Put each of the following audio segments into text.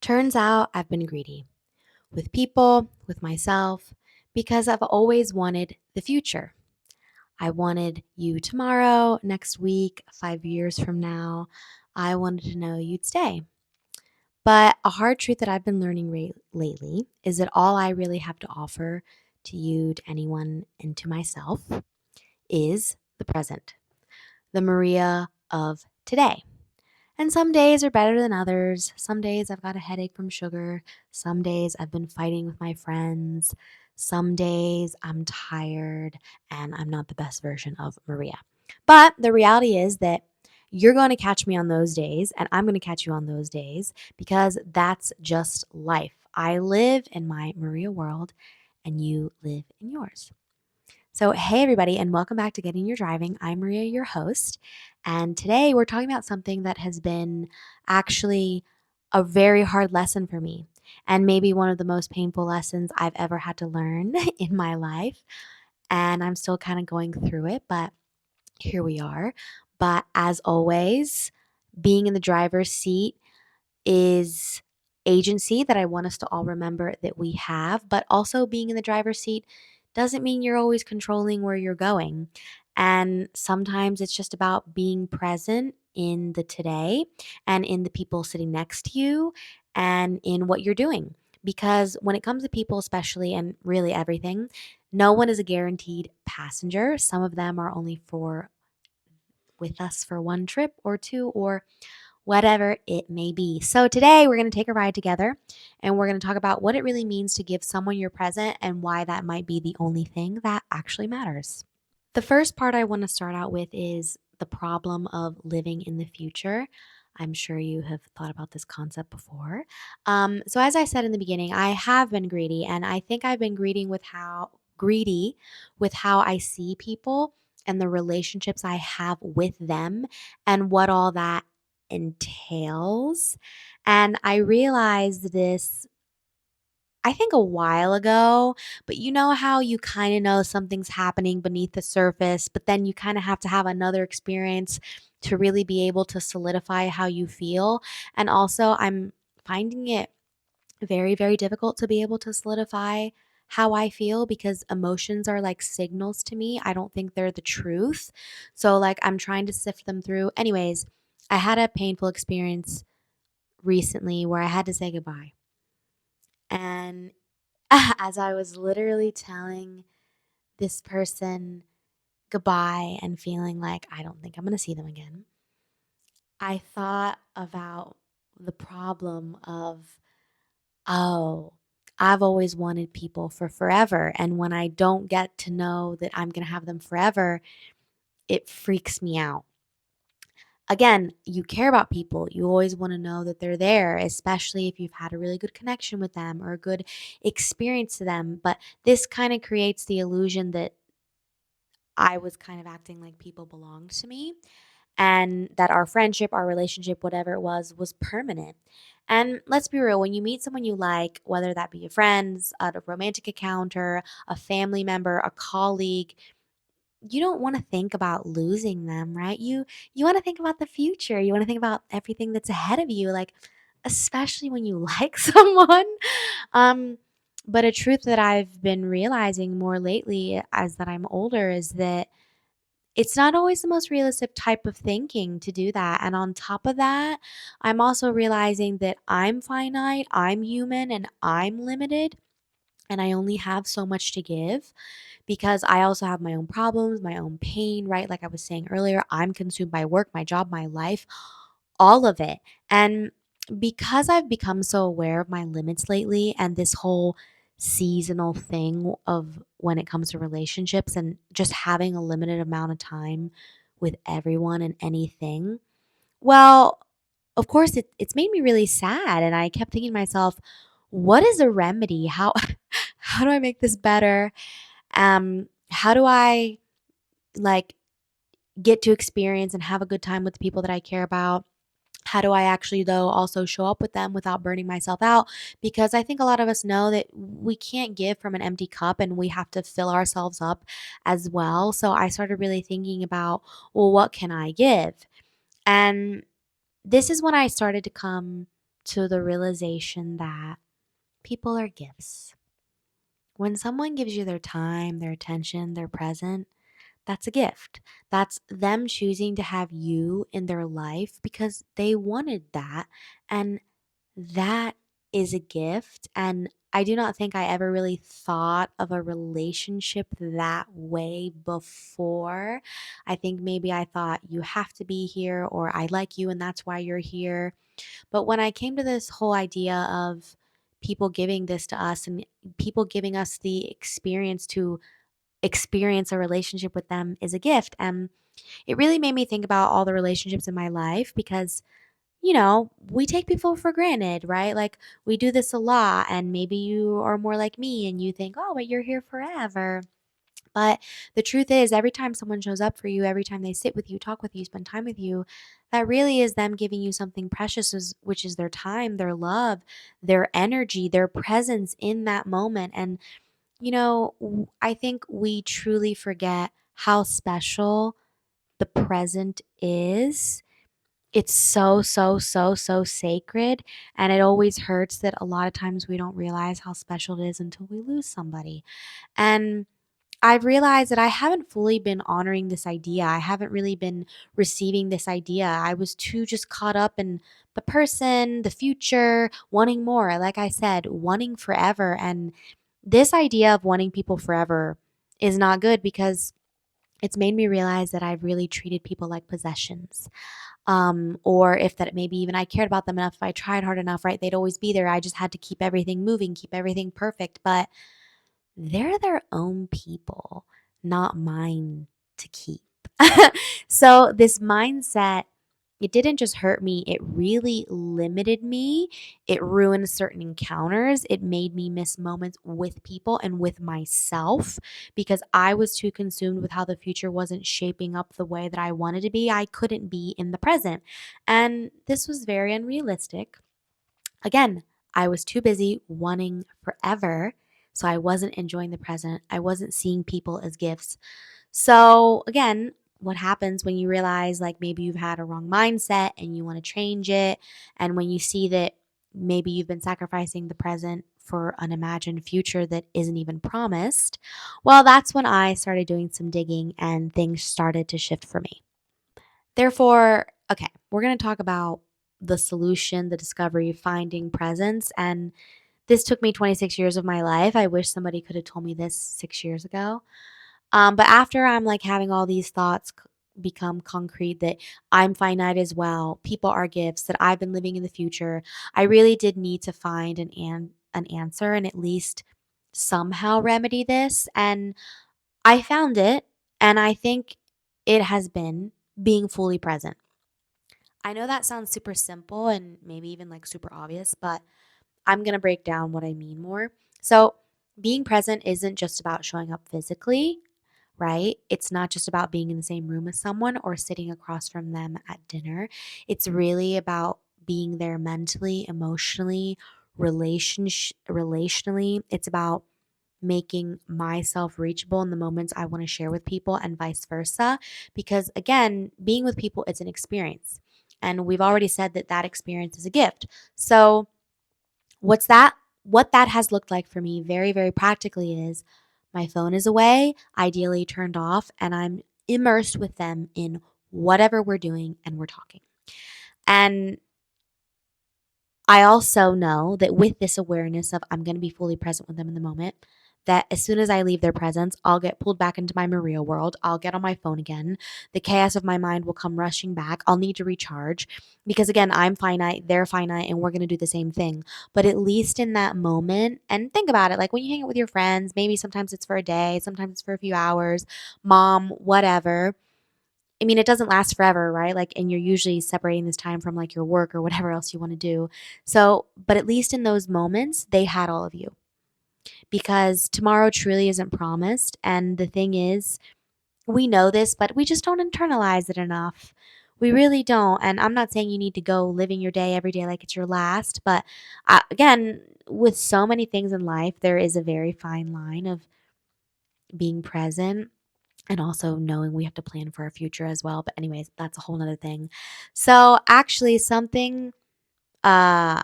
Turns out I've been greedy with people, with myself, because I've always wanted the future. I wanted you tomorrow, next week, 5 years from now. I wanted to know you'd stay. But a hard truth that I've been learning lately is that all I really have to offer to you, to anyone, and to myself is the present, the Maria of today. And some days are better than others. Some days I've got a headache from sugar. Some days I've been fighting with my friends. Some days I'm tired and I'm not the best version of Maria. But the reality is that you're going to catch me on those days and I'm going to catch you on those days because that's just life. I live in my Maria world and you live in yours. So, hey, everybody, and welcome back to Getting Your Driving. I'm Maria, your host. And today we're talking about something that has been actually a very hard lesson for me, and maybe one of the most painful lessons I've ever had to learn in my life. And I'm still kind of going through it, but here we are. But as always, being in the driver's seat is agency that I want us to all remember that we have, but also being in the driver's seat doesn't mean you're always controlling where you're going. And sometimes it's just about being present in the today and in the people sitting next to you and in what you're doing. Because when it comes to people, especially, and really everything, no one is a guaranteed passenger. Some of them are only for with us for one trip or two or whatever it may be. So today we're going to take a ride together and we're going to talk about what it really means to give someone your present and why that might be the only thing that actually matters. The first part I want to start out with is the problem of living in the future. I'm sure you have thought about this concept before. So as I said in the beginning, I have been greedy, and I think I've been greedy with how I see people and the relationships I have with them and what all that entails. And I realized this I think a while ago, but you know how you kind of know something's happening beneath the surface, but then you kind of have to have another experience to really be able to solidify how you feel. And also, I'm finding it very, very difficult to be able to solidify how I feel because emotions are like signals to me. I don't think they're the truth. So, like, I'm trying to sift them through. Anyways, I had a painful experience recently where I had to say goodbye. And as I was literally telling this person goodbye and feeling like I don't think I'm going to see them again, I thought about the problem of, oh, I've always wanted people for forever. And when I don't get to know that I'm going to have them forever, it freaks me out. Again, you care about people. You always want to know that they're there, especially if you've had a really good connection with them or a good experience to them. But this kind of creates the illusion that I was kind of acting like people belonged to me and that our friendship, our relationship, whatever it was permanent. And let's be real, when you meet someone you like, whether that be a friend, a romantic encounter, a family member, a colleague, you don't want to think about losing them, right? You want to think about the future. You want to think about everything that's ahead of you, like especially when you like someone. Um but a truth that I've been realizing more lately as that I'm older is that it's not always the most realistic type of thinking to do that. And on top of that, I'm also realizing that I'm finite, I'm human, and I'm limited, and I only have so much to give because I also have my own problems, my own pain, right? Like I was saying earlier, I'm consumed by work, my job, my life, all of it. And because I've become so aware of my limits lately and this whole seasonal thing of when it comes to relationships and just having a limited amount of time with everyone and anything, well, of course, it's made me really sad. And I kept thinking to myself, what is a remedy? How, how do I make this better? How do I like get to experience and have a good time with the people that I care about? How do I actually, though, also show up with them without burning myself out? Because I think a lot of us know that we can't give from an empty cup and we have to fill ourselves up as well. So I started really thinking about, well, what can I give? And this is when I started to come to the realization that people are gifts. When someone gives you their time, their attention, their present, that's a gift. That's them choosing to have you in their life because they wanted that. And that is a gift. And I do not think I ever really thought of a relationship that way before. I think maybe I thought you have to be here or I like you and that's why you're here. But when I came to this whole idea of people giving this to us and people giving us the experience to experience a relationship with them is a gift. And it really made me think about all the relationships in my life because, we take people for granted, right? Like we do this a lot, and maybe you are more like me and you think, oh, but you're here forever. But the truth is, every time someone shows up for you, every time they sit with you, talk with you, spend time with you, that really is them giving you something precious, which is their time, their love, their energy, their presence in that moment. And I think we truly forget how special the present is. It's so, so, so, so sacred. And it always hurts that a lot of times we don't realize how special it is until we lose somebody. And I've realized that I haven't fully been honoring this idea. I haven't really been receiving this idea. I was too just caught up in the person, the future, wanting more. Like I said, wanting forever. And this idea of wanting people forever is not good because it's made me realize that I've really treated people like possessions. Or if that maybe even I cared about them enough, if I tried hard enough, right? They'd always be there. I just had to keep everything moving, keep everything perfect. But they're their own people, not mine to keep. So this mindset, it didn't just hurt me, it really limited me. It ruined certain encounters. It made me miss moments with people and with myself because I was too consumed with how the future wasn't shaping up the way that I wanted to be. I couldn't be in the present. And this was very unrealistic. Again, I was too busy wanting forever. So I wasn't enjoying the present. I wasn't seeing people as gifts. So again, what happens when you realize like maybe you've had a wrong mindset and you want to change it? And when you see that maybe you've been sacrificing the present for an imagined future that isn't even promised, well, that's when I started doing some digging and things started to shift for me. Therefore, okay, we're going to talk about the solution, the discovery, finding presence. And this took me 26 years of my life. I wish somebody could have told me this 6 years ago. But after I'm like having all these thoughts become concrete that I'm finite as well, people are gifts, that I've been living in the future, I really did need to find an answer and at least somehow remedy this. And I found it. And I think it has been being fully present. I know that sounds super simple and maybe even like super obvious, but I'm going to break down what I mean more. So, being present isn't just about showing up physically, right? It's not just about being in the same room as someone or sitting across from them at dinner. It's really about being there mentally, emotionally, relationally. It's about making myself reachable in the moments I want to share with people and vice versa. Because again, being with people, it's an experience. And we've already said that that experience is a gift. So, what's that? What that has looked like for me very, very practically is my phone is away, ideally turned off, and I'm immersed with them in whatever we're doing and we're talking. And I also know that with this awareness of I'm going to be fully present with them in the moment, that as soon as I leave their presence, I'll get pulled back into my real world. I'll get on my phone again. The chaos of my mind will come rushing back. I'll need to recharge because, again, I'm finite, they're finite, and we're going to do the same thing. But at least in that moment, and think about it like when you hang out with your friends, maybe sometimes it's for a day, sometimes it's for a few hours, mom, whatever. I mean, it doesn't last forever, right? Like, and you're usually separating this time from like your work or whatever else you want to do. So, but at least in those moments, they had all of you because tomorrow truly isn't promised. And the thing is, we know this, but we just don't internalize it enough. We really don't. And I'm not saying you need to go living your day every day like it's your last, but again, with so many things in life, there is a very fine line of being present and also knowing we have to plan for our future as well. But anyways, that's a whole nother thing. So actually something uh,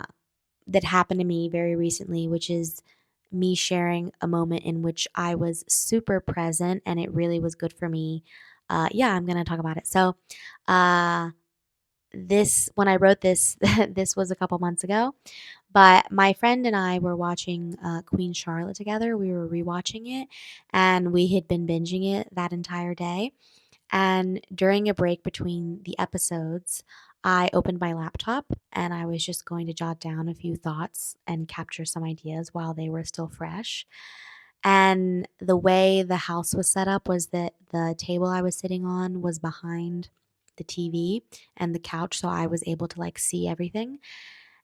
that happened to me very recently, which is me sharing a moment in which I was super present and it really was good for me. Yeah, I'm gonna talk about it. So, uh, this when I wrote this, this was a couple months ago, but my friend and I were watching Queen Charlotte together. We were rewatching it, and we had been binging it that entire day. And during a break between the episodes, I opened my laptop and I was just going to jot down a few thoughts and capture some ideas while they were still fresh. And the way the house was set up was that the table I was sitting on was behind the TV and the couch, so I was able to like see everything.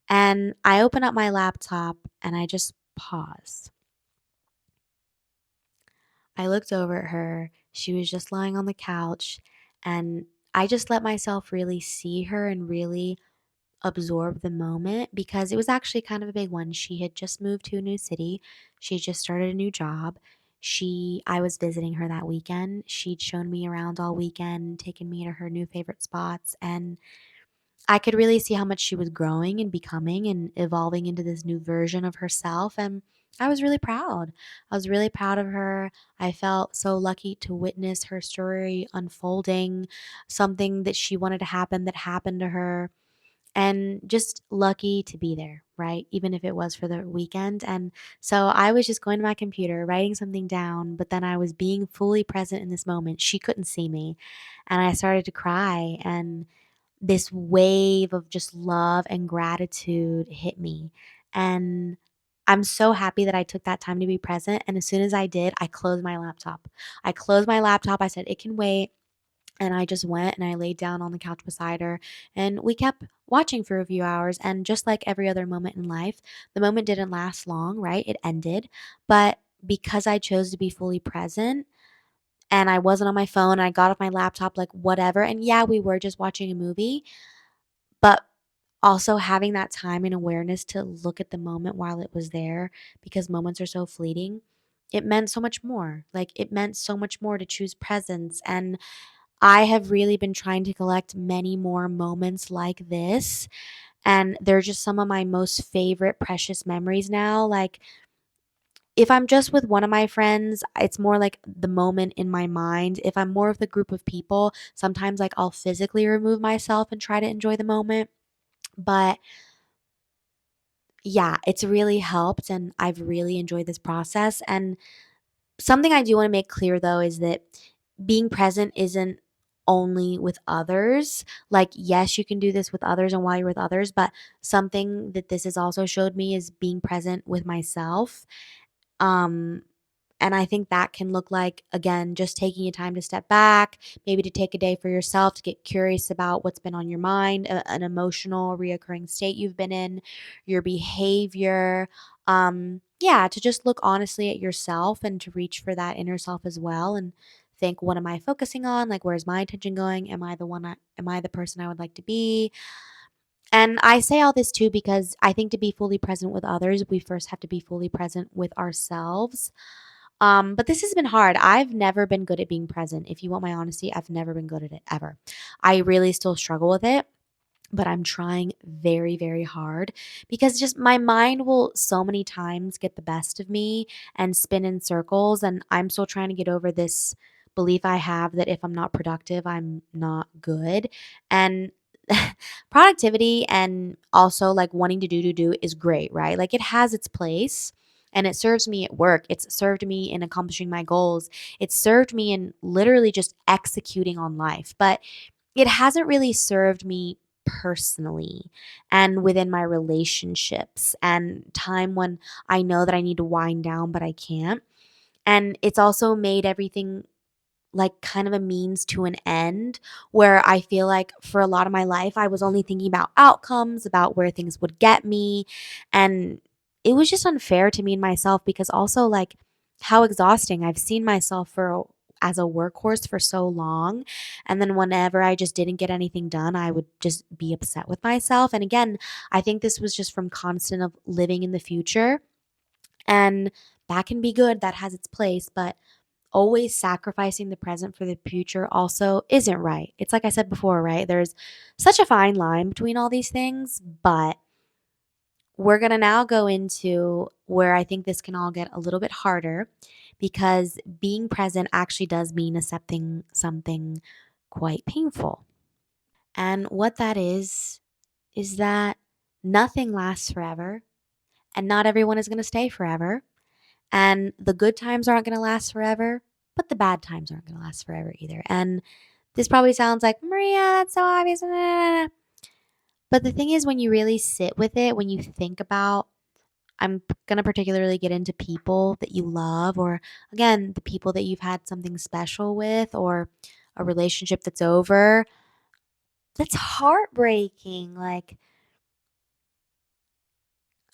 And I opened up my laptop and I just paused. I looked over at her. She was just lying on the couch, and I just let myself really see her and really absorb the moment because it was actually kind of a big one. She had just moved to a new city. She had just started a new job. I was visiting her that weekend. She'd shown me around all weekend, taken me to her new favorite spots, and I could really see how much she was growing and becoming and evolving into this new version of herself. And I was really proud. I was really proud of her. I felt so lucky to witness her story unfolding, something that she wanted to happen that happened to her, and just lucky to be there, right? Even if it was for the weekend. And so I was just going to my computer, writing something down, but then I was being fully present in this moment. She couldn't see me. And I started to cry, and this wave of just love and gratitude hit me. And I'm so happy that I took that time to be present. And as soon as I did, I closed my laptop. I closed my laptop. I said, it can wait. And I just went and I laid down on the couch beside her. And we kept watching for a few hours. And just like every other moment in life, the moment didn't last long, right? It ended. But because I chose to be fully present, and I wasn't on my phone, I got off my laptop, like whatever. And yeah, we were just watching a movie, but also having that time and awareness to look at the moment while it was there, because moments are so fleeting, it meant so much more. Like, it meant so much more to choose presence, and I have really been trying to collect many more moments like this, and they're just some of my most favorite precious memories now. Like, if I'm just with one of my friends, it's more like the moment in my mind. If I'm more of the group of people, sometimes, like, I'll physically remove myself and try to enjoy the moment. But yeah, it's really helped, and I've really enjoyed this process. And something I do want to make clear though is that being present isn't only with others. Like, yes, you can do this with others and while you're with others, but something that this has also showed me is being present with myself. Um, and I think that can look like, again, just taking a time to step back, maybe to take a day for yourself to get curious about what's been on your mind, an emotional, reoccurring state you've been in, your behavior. Yeah, to just look honestly at yourself and to reach for that inner self as well and think, what am I focusing on? Like, where's my attention going? Am I the person I would like to be? And I say all this too because I think to be fully present with others, we first have to be fully present with ourselves. But this has been hard. I've never been good at being present. If you want my honesty, I've never been good at it ever. I really still struggle with it, but I'm trying very, very hard because just my mind will so many times get the best of me and spin in circles. And I'm still trying to get over this belief I have that if I'm not productive, I'm not good. And productivity and also like wanting to do is great, right? Like, it has its place. And it serves me at work. It's served me in accomplishing my goals. It's served me in literally just executing on life. But it hasn't really served me personally and within my relationships and time when I know that I need to wind down, but I can't. And it's also made everything like kind of a means to an end where I feel like for a lot of my life, I was only thinking about outcomes, about where things would get me. And it was just unfair to me and myself because also like how exhausting I've seen myself as a workhorse for so long. And then whenever I just didn't get anything done, I would just be upset with myself. And again, I think this was just from constant of living in the future. And that can be good, that has its place, but always sacrificing the present for the future also isn't right. It's like I said before, right? There's such a fine line between all these things, but we're going to now go into where I think this can all get a little bit harder because being present actually does mean accepting something quite painful. And what that is that nothing lasts forever and not everyone is going to stay forever. And the good times aren't going to last forever, but the bad times aren't going to last forever either. And this probably sounds like, Maria, that's so obvious. But the thing is, when you really sit with it, when you think about, I'm going to particularly get into people that you love, or again, the people that you've had something special with, or a relationship that's over, that's heartbreaking. Like,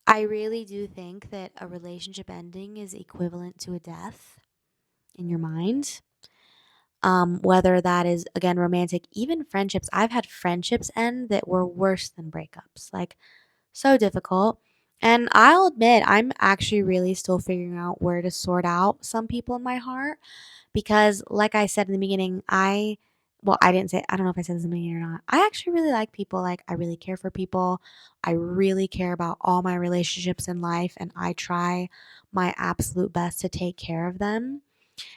I really do think that a relationship ending is equivalent to a death in your mind. Whether that is, again, romantic, even friendships. I've had friendships end that were worse than breakups. Like, so difficult. And I'll admit, I'm actually really still figuring out where to sort out some people in my heart because, like I said in the beginning, well, I didn't say, I don't know if I said this in the beginning or not. I actually really like people. Like, I really care for people. I really care about all my relationships in life, and I try my absolute best to take care of them.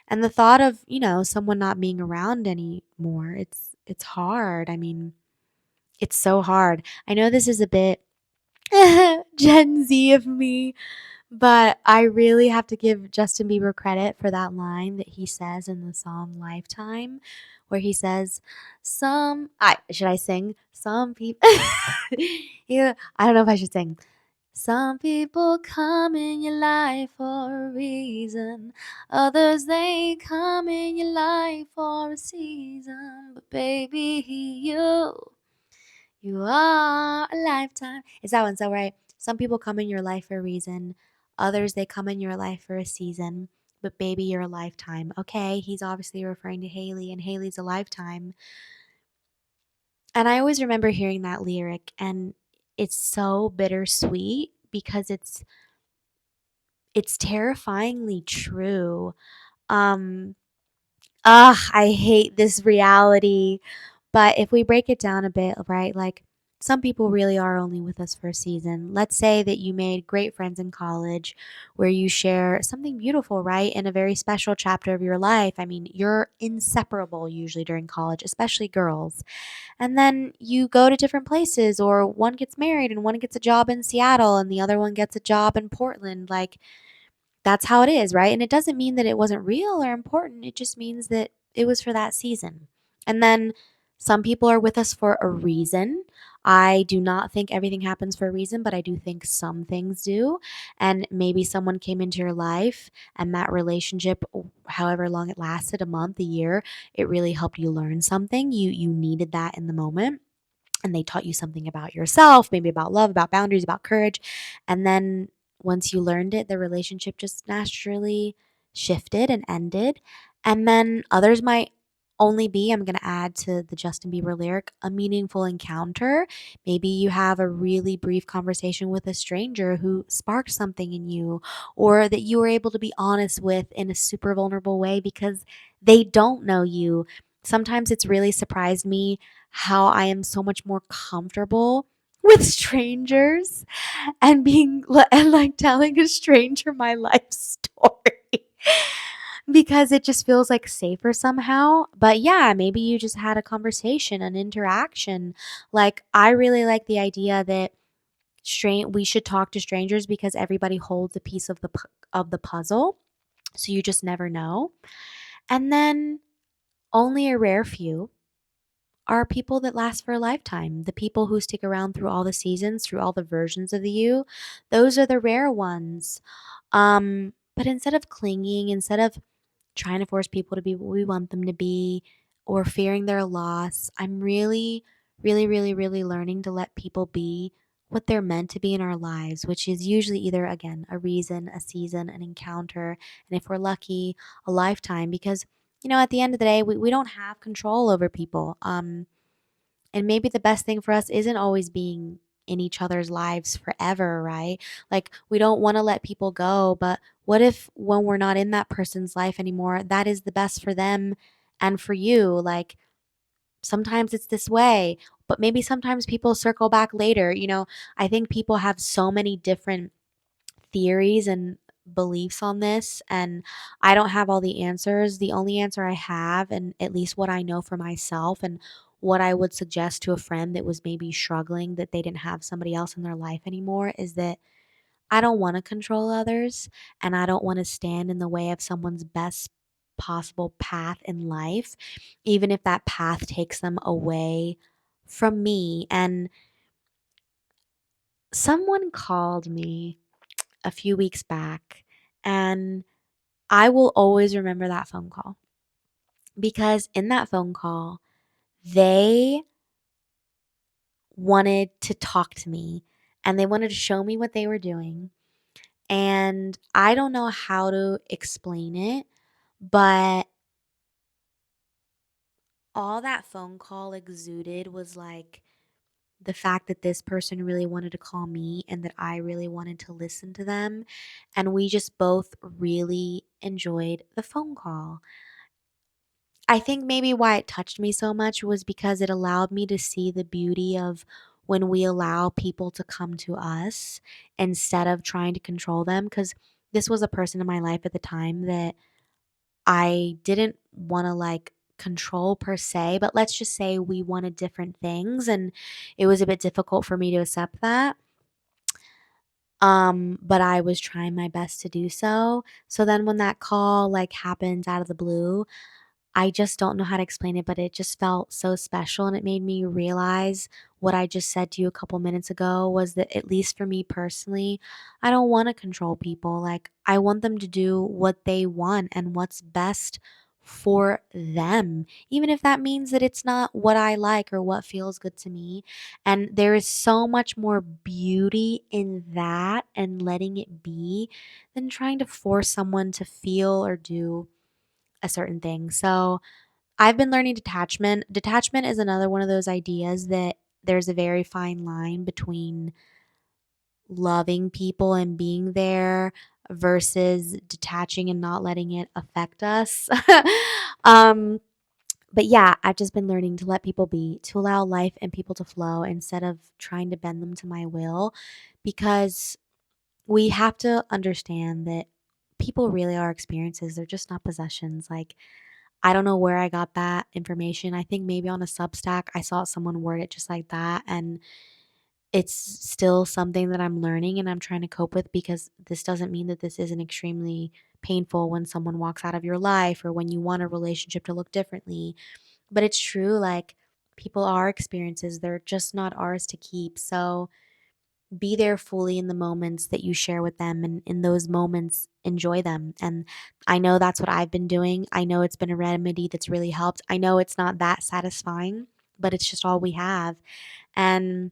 And the thought of, someone not being around anymore, it's hard. I mean, it's so hard. I know this is a bit Gen Z of me, but I really have to give Justin Bieber credit for that line that he says in the song Lifetime, where he says, should I sing? Some people, yeah, I don't know if I should sing. Some people come in your life for a reason. Others, they come in your life for a season. But baby, you are a lifetime. Is that one so right? Some people come in your life for a reason. Others, they come in your life for a season. But baby, you're a lifetime. Okay, he's obviously referring to Haley, and Haley's a lifetime. And I always remember hearing that lyric, and it's so bittersweet because it's terrifyingly true. Um, I hate this reality. But if we break it down a bit, right, like some people really are only with us for a season. Let's say that you made great friends in college where you share something beautiful, right, in a very special chapter of your life. I mean, you're inseparable usually during college, especially girls. And then you go to different places, or one gets married and one gets a job in Seattle and the other one gets a job in Portland. Like, that's how it is, right? And it doesn't mean that it wasn't real or important. It just means that it was for that season. And then some people are with us for a reason. I do not think everything happens for a reason, but I do think some things do. And maybe someone came into your life and that relationship, however long it lasted, a month, a year, it really helped you learn something. You needed that in the moment, and they taught you something about yourself, maybe about love, about boundaries, about courage. And then once you learned it, the relationship just naturally shifted and ended. And then others might only be, I'm going to add to the Justin Bieber lyric, a meaningful encounter. Maybe you have a really brief conversation with a stranger who sparked something in you, or that you were able to be honest with in a super vulnerable way because they don't know you. Sometimes it's really surprised me how I am so much more comfortable with strangers and and like telling a stranger my life story because it just feels like safer somehow. But yeah, maybe you just had a conversation, an interaction. Like, I really like the idea that we should talk to strangers because everybody holds a piece of the puzzle. So you just never know. And then only a rare few are people that last for a lifetime. The people who stick around through all the seasons, through all the versions of you, those are the rare ones. But instead of clinging, instead of trying to force people to be what we want them to be, or fearing their loss, I'm really, really, really, really learning to let people be what they're meant to be in our lives, which is usually either, again, a reason, a season, an encounter, and if we're lucky, a lifetime. Because, at the end of the day, we don't have control over people. And maybe the best thing for us isn't always being in each other's lives forever, right? Like, we don't want to let people go, but what if when we're not in that person's life anymore, that is the best for them and for you? Like, sometimes it's this way, but maybe sometimes people circle back later. I think people have so many different theories and beliefs on this, and I don't have all the answers. The only answer I have, and at least what I know for myself and what I would suggest to a friend that was maybe struggling that they didn't have somebody else in their life anymore, is that I don't want to control others, and I don't want to stand in the way of someone's best possible path in life, even if that path takes them away from me. And someone called me a few weeks back, and I will always remember that phone call because in that phone call, they wanted to talk to me and they wanted to show me what they were doing. And I don't know how to explain it, but all that phone call exuded was like the fact that this person really wanted to call me and that I really wanted to listen to them. And we just both really enjoyed the phone call. I think maybe why it touched me so much was because it allowed me to see the beauty of when we allow people to come to us instead of trying to control them. Because this was a person in my life at the time that I didn't want to like control per se, but let's just say we wanted different things and it was a bit difficult for me to accept that. But I was trying my best to do so. So then when that call like happened out of the blue, I just don't know how to explain it, but it just felt so special and it made me realize what I just said to you a couple minutes ago was that at least for me personally, I don't want to control people. Like I want them to do what they want and what's best for them, even if that means that it's not what I like or what feels good to me. And there is so much more beauty in that and letting it be than trying to force someone to feel or do a certain thing. So, I've been learning detachment. Detachment is another one of those ideas that there's a very fine line between loving people and being there versus detaching and not letting it affect us. um, but yeah, I've just been learning to let people be, to allow life and people to flow instead of trying to bend them to my will because we have to understand that people really are experiences. They're just not possessions. Like, I don't know where I got that information. I think maybe on a Substack, I saw someone word it just like that. And it's still something that I'm learning and I'm trying to cope with because this doesn't mean that this isn't extremely painful when someone walks out of your life or when you want a relationship to look differently. But it's true, like, people are experiences, they're just not ours to keep. So, be there fully in the moments that you share with them and in those moments enjoy them. And I know that's what I've been doing. I know it's been a remedy that's really helped. I know it's not that satisfying, but it's just all we have. And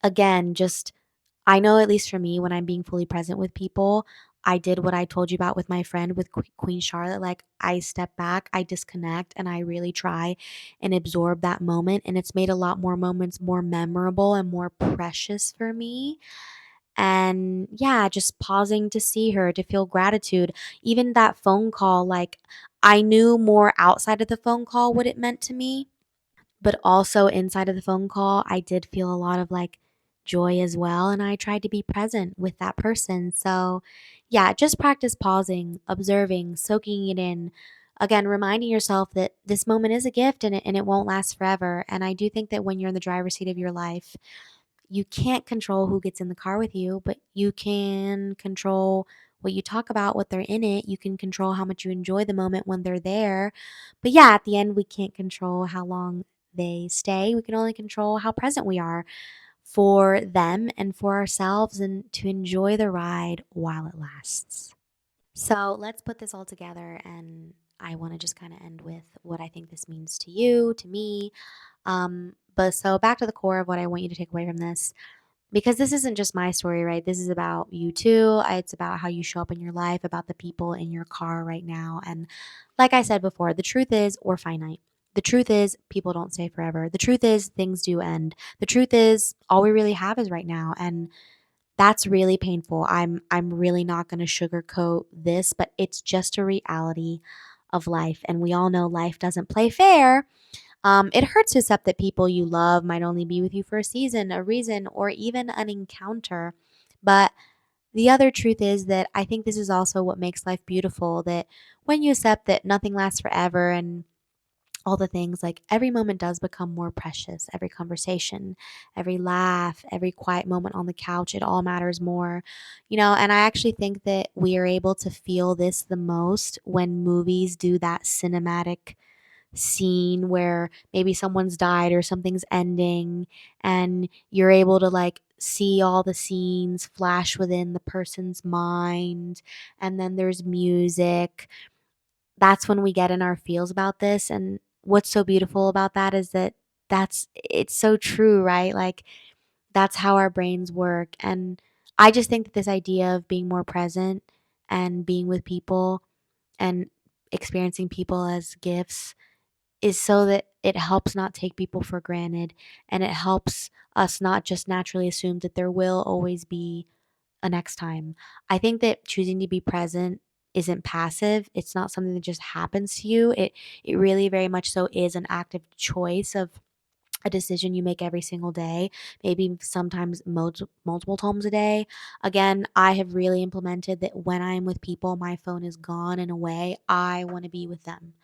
again, just I know at least for me when I'm being fully present with people, I did what I told you about with my friend with Queen Charlotte. Like I step back, I disconnect, and I really try and absorb that moment. And it's made a lot more moments more memorable and more precious for me. And yeah, just pausing to see her, to feel gratitude. Even that phone call, like I knew more outside of the phone call what it meant to me, but also inside of the phone call, I did feel a lot of like joy as well. And I tried to be present with that person. So yeah, just practice pausing, observing, soaking it in. Again, reminding yourself that this moment is a gift and it won't last forever. And I do think that when you're in the driver's seat of your life, you can't control who gets in the car with you, but you can control what you talk about, what they're in it. You can control how much you enjoy the moment when they're there. But yeah, at the end, we can't control how long they stay. We can only control how present we are for them and for ourselves and to enjoy the ride while it lasts. So let's put this all together. And I want to just kind of end with what I think this means to you, to me. But so back to the core of what I want you to take away from this, because this isn't just my story, right? This is about you too. It's about how you show up in your life, about the people in your car right now. And like I said before, the truth is we're finite. The truth is people don't stay forever. The truth is things do end. The truth is all we really have is right now. And that's really painful. I'm really not going to sugarcoat this, but it's just a reality of life. And we all know life doesn't play fair. It hurts to accept that people you love might only be with you for a season, a reason, or even an encounter. But the other truth is that I think this is also what makes life beautiful, that when you accept that nothing lasts forever and all the things, like every moment does become more precious. Every conversation, every laugh, every quiet moment on the couch, it all matters more. And I actually think that we are able to feel this the most when movies do that cinematic scene where maybe someone's died or something's ending, and you're able to like see all the scenes flash within the person's mind, and then there's music. That's when we get in our feels about this. And what's so beautiful about that is that it's so true, right? Like that's how our brains work. And I just think that this idea of being more present and being with people and experiencing people as gifts is so that it helps not take people for granted, and it helps us not just naturally assume that there will always be a next time. I think that choosing to be present isn't passive. It's not something that just happens to you. It really very much so is an active choice of a decision you make every single day, maybe sometimes multiple times a day. Again, I have really implemented that when I'm with people, my phone is gone and away. I want to be with them.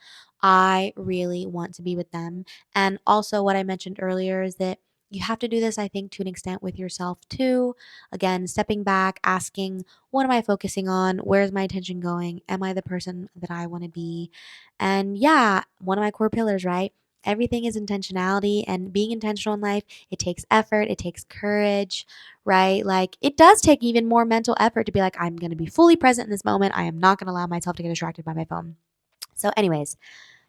I really want to be with them. And also, what I mentioned earlier is that you have to do this, I think, to an extent with yourself too. Again, stepping back, asking, what am I focusing on? Where's my attention going? Am I the person that I want to be? And yeah, one of my core pillars, right? Everything is intentionality, and being intentional in life, it takes effort, it takes courage, right? Like it does take even more mental effort to be like, I'm going to be fully present in this moment. I am not going to allow myself to get distracted by my phone. So, anyways,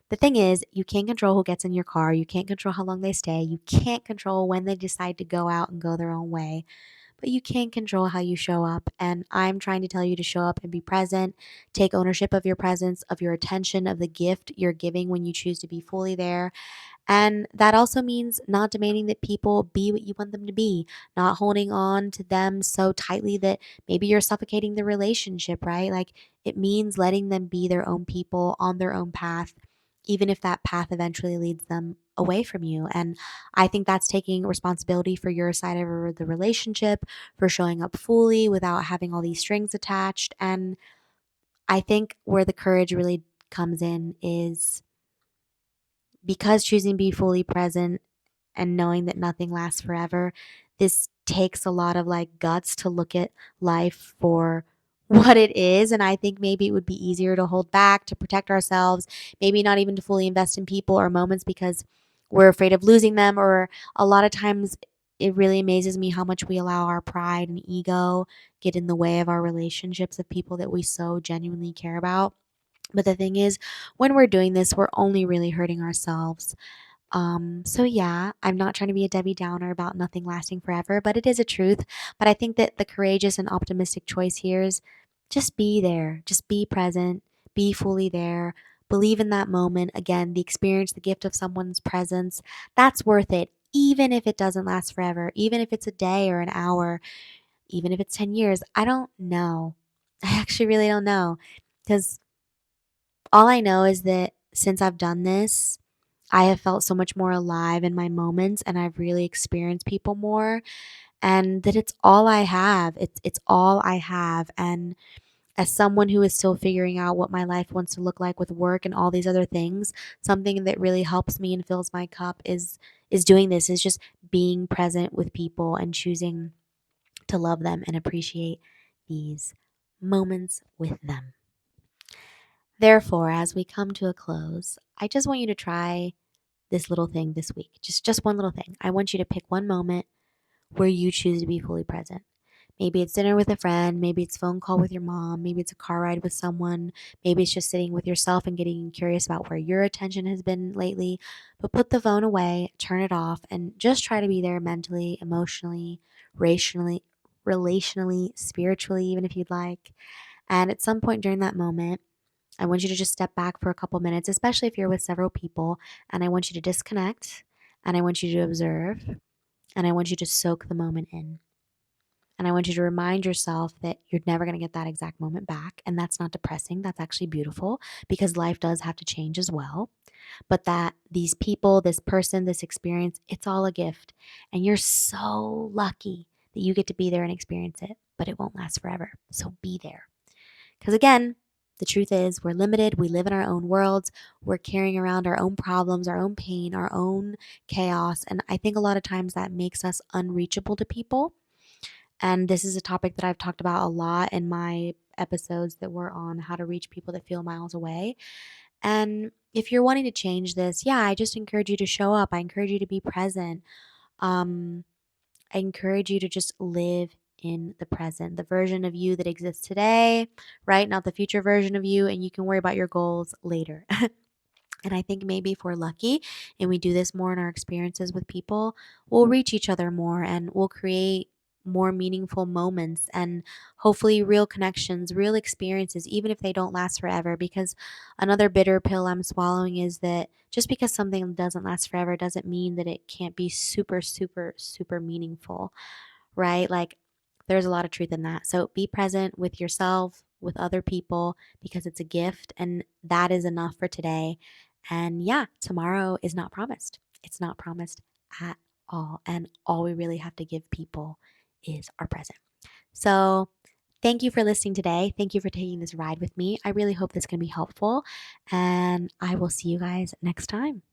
the thing is, you can't control who gets in your car. You can't control how long they stay. You can't control when they decide to go out and go their own way, but you can control how you show up. And I'm trying to tell you to show up and be present. Take ownership of your presence, of your attention, of the gift you're giving when you choose to be fully there. And that also means not demanding that people be what you want them to be, not holding on to them so tightly that maybe you're suffocating the relationship, right? Like it means letting them be their own people on their own path, even if that path eventually leads them away from you. And I think that's taking responsibility for your side of the relationship, for showing up fully without having all these strings attached. And I think where the courage really comes in is because choosing to be fully present and knowing that nothing lasts forever, this takes a lot of like guts to look at life for what it is. And I think maybe it would be easier to hold back, to protect ourselves, maybe not even to fully invest in people or moments because we're afraid of losing them. Or a lot of times, it really amazes me how much we allow our pride and ego get in the way of our relationships of people that we so genuinely care about. But the thing is, when we're doing this, we're only really hurting ourselves. So yeah, I'm not trying to be a Debbie Downer about nothing lasting forever, but it is a truth. But I think that the courageous and optimistic choice here is just be there, just be present, be fully there, believe in that moment. Again, the experience, the gift of someone's presence, that's worth it, even if it doesn't last forever, even if it's a day or an hour, even if it's 10 years. I don't know. I actually really don't know. Because all I know is that since I've done this, I have felt so much more alive in my moments, and I've really experienced people more, and that it's all I have. It's all I have. And as someone who is still figuring out what my life wants to look like with work and all these other things, something that really helps me and fills my cup is doing this, is just being present with people and choosing to love them and appreciate these moments with them. Therefore, as we come to a close, I just want you to try this little thing this week. Just one little thing. I want you to pick one moment where you choose to be fully present. Maybe it's dinner with a friend, maybe it's phone call with your mom, maybe it's a car ride with someone, maybe it's just sitting with yourself and getting curious about where your attention has been lately. But put the phone away, turn it off, and just try to be there mentally, emotionally, rationally, relationally, spiritually, even if you'd like. And at some point during that moment, I want you to just step back for a couple minutes, especially if you're with several people, and I want you to disconnect, and I want you to observe, and I want you to soak the moment in. And I want you to remind yourself that you're never going to get that exact moment back. And that's not depressing. That's actually beautiful because life does have to change as well. But that these people, this person, this experience, it's all a gift. And you're so lucky that you get to be there and experience it, but it won't last forever. So be there. Because again, the truth is, we're limited. We live in our own worlds. We're carrying around our own problems, our own pain, our own chaos. And I think a lot of times that makes us unreachable to people. And this is a topic that I've talked about a lot in my episodes that were on how to reach people that feel miles away. And if you're wanting to change this, yeah, I just encourage you to show up. I encourage you to be present. Um, I encourage you to just live in the present, the version of you that exists today, right? Not the future version of you. And you can worry about your goals later. And I think maybe if we're lucky and we do this more in our experiences with people, we'll reach each other more and we'll create more meaningful moments and hopefully real connections, real experiences, even if they don't last forever. Because another bitter pill I'm swallowing is that just because something doesn't last forever doesn't mean that it can't be super, super, super meaningful, right? Like there's a lot of truth in that. So be present with yourself, with other people, because it's a gift and that is enough for today. And yeah, tomorrow is not promised. It's not promised at all. And all we really have to give people is our present. So thank you for listening today. Thank you for taking this ride with me. I really hope this can be helpful. And I will see you guys next time.